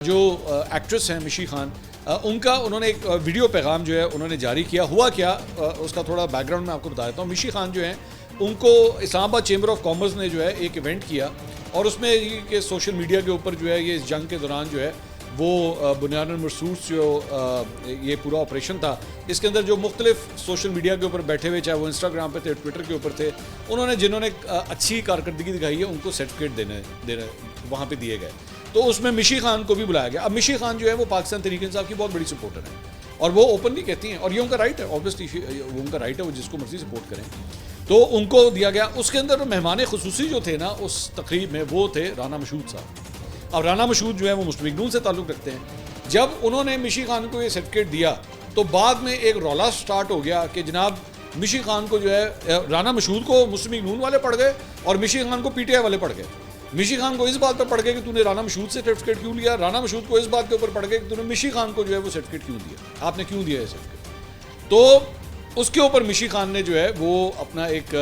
जो एक्ट्रेस हैं मिशी खान, उनका उन्होंने एक वीडियो पैगाम जो है उन्होंने जारी किया। हुआ क्या, उसका थोड़ा बैकग्राउंड मैं आपको बता देता हूँ। मिशी खान जो हैं उनको इस्लामाबाद चेंबर ऑफ कॉमर्स ने जो है एक इवेंट किया और उसमें ये सोशल मीडिया के ऊपर जो है ये इस जंग के दौरान जो है वो बुनियादन मरसूस जो ये पूरा ऑपरेशन था, इसके अंदर जो मुख्तलिफ सोशल मीडिया के ऊपर बैठे हुए, चाहे वो इंस्टाग्राम पे थे, ट्विटर के ऊपर थे, उन्होंने जिन्होंने अच्छी कारकर्दगी दिखाई है उनको सर्टिफिकेट देने वहाँ पे दिए गए। तो उसमें मिशी खान को भी बुलाया गया। अब मिशी खान जो है वो पाकिस्तान तहरीक इंसाफ की बहुत बड़ी सपोर्टर है और वो ओपनली कहती हैं, और ये उनका राइट है, ऑब्वियसली वो उनका राइट है, वो जिसको मर्जी सपोर्ट करें। तो उनको दिया गया। उसके अंदर मेहमान खुसूसी जो थे ना उस तकरीब में, वो थे राना मशहूद साहब। अब राना मशहूद जो है वो मुस्लिम लीग नून से ताल्लुक़ रखते हैं। जब उन्होंने मिशी खान को ये सर्टिफिकेट दिया तो बाद में एक रौला स्टार्ट हो गया कि जनाब मिशी खान को जो है, राना मशहूद को मुस्लिम लीग नून वाले पढ़ गए और मिशी खान को पीटीआई वाले पढ़ गए। मिशी खान को इस बात पर पढ़ गए कि तूने राना मशहूद से सर्टिफिकेट क्यों लिया, राना मशहूद को इस बात के ऊपर पढ़ गए कि तूने मिशी खान को जो है वो सर्टिफिकेट क्यों दिया, आपने क्यों दिया है सर्टिफिकेट। तो उसके ऊपर मिशी खान ने जो है वो अपना एक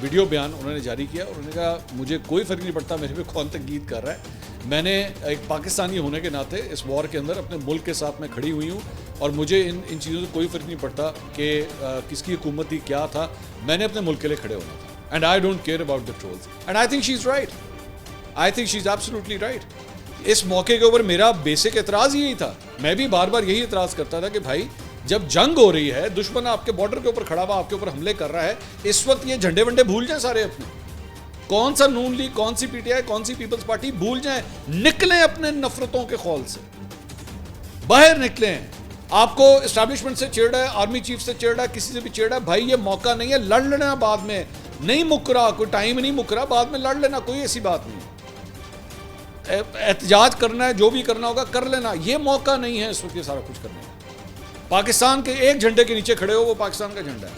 वीडियो बयान उन्होंने जारी किया। उन्होंने कहा मुझे कोई फ़र्क नहीं पड़ता मेरे पे कौन तनकीद कर रहा है, मैंने एक पाकिस्तानी होने के नाते इस वॉर के अंदर अपने मुल्क के साथ मैं खड़ी हुई हूँ और मुझे इन चीज़ों से कोई फ़र्क नहीं पड़ता कि किसकी हुकूमत थी, क्या था, मैंने अपने मुल्क के लिए खड़े होना था। And I don't care about the trolls and I think she is right, I think she is absolutely right. इस मौके के ऊपर मेरा बेसिक एतराज़ यही था, मैं भी बार बार यही एतराज़ करता था कि भाई जब जंग हो रही है, दुश्मन आपके बॉर्डर के ऊपर खड़ा हुआ आपके ऊपर हमले कर रहा है, इस वक्त ये झंडे वंडे भूल जाएं सारे अपने, कौन सा नून लीग, कौन सी पीटीआई, कौन सी पीपल्स पार्टी, भूल जाएं, निकलें अपने नफरतों के खौल से, बाहर निकलें। आपको एस्टैब्लिशमेंट से चिढ़ है, आर्मी चीफ से चिढ़ है, किसी से भी चिढ़ है, भाई ये मौका नहीं है, लड़ लेना बाद में, नहीं मुकरा, कोई टाइम नहीं मुकरा, बाद में लड़ लेना, कोई ऐसी बात नहीं। एहतजाज करना है, जो भी करना होगा कर लेना, ये मौका नहीं है इस वक्त ये सारा कुछ करने का। पाकिस्तान के एक झंडे के नीचे खड़े हो, वो पाकिस्तान का झंडा है।